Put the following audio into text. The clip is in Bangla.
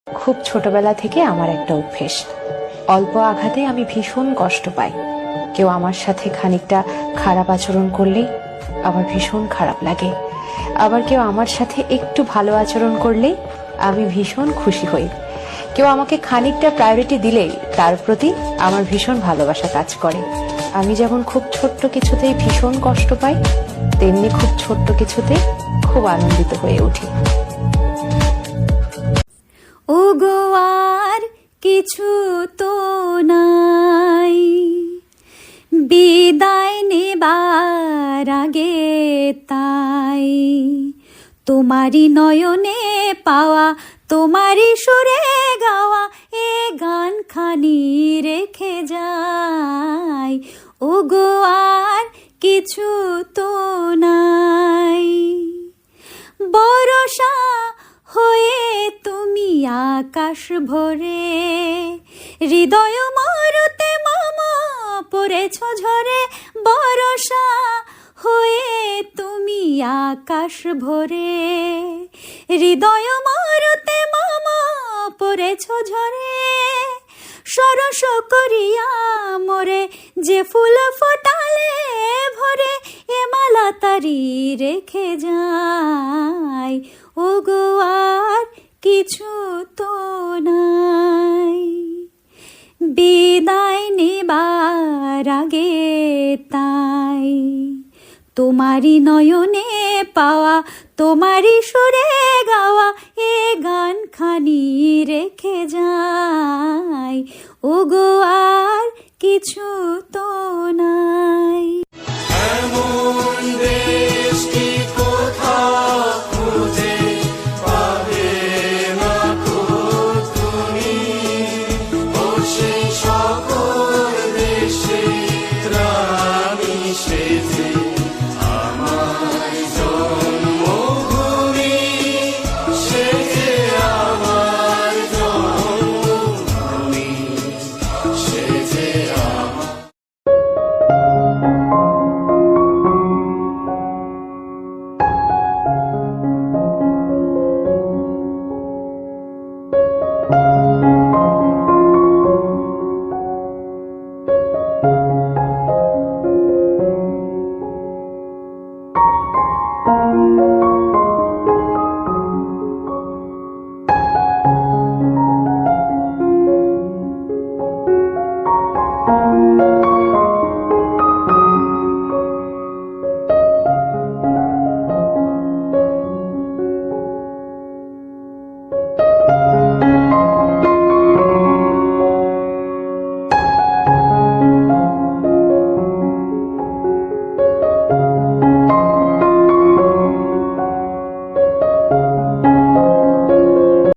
খুব ছোটবেলা থেকে আমার একটা অভ্যেস, অল্প আঘাতে আমি ভীষণ কষ্ট পাই। কেউ আমার সাথে খানিকটা খারাপ আচরণ করলেই আমার ভীষণ খারাপ লাগে, আবার কেউ আমার সাথে একটু ভালো আচরণ করলেই আমি ভীষণ খুশি হই। কেউ আমাকে খানিকটা প্রায়োরিটি দিলেই তার প্রতি আমার ভীষণ ভালোবাসা কাজ করে। আমি যেমন খুব ছোট্ট কিছুতেই ভীষণ কষ্ট পাই, তেমনি খুব ছোট্ট কিছুতেই খুব আনন্দিত হয়ে উঠি। ও গো আর কিছু তো নাই, বিদায় নেবার আগে তাই তোমারই নয়নে পাওয়া, তোমারই সুরে গাওয়া এ গান খানি রেখে যাই। ও গো আর কিছু তো নাই, বরষা হয়ে তুমি আকাশ ভরে, হৃদয় মরুতে মামা পড়েছ ঝরে। বরষা হয়ে তুমি আকাশ ভরে, হৃদয় মরুতে মামা পড়েছ ঝরে। সরস করিয়া মোরে যে ফুল ফোটালে ভরে, এ মালা তারি রেখে যাই। ও গো আর কিছু তো নাই, বিদায় নেবার আগে তাই তোমারই নয়নে পাওয়া, তোমারই সুরে গাওয়া এ গান খানি রেখে যাই। ও গো আর কিছু তো নাই।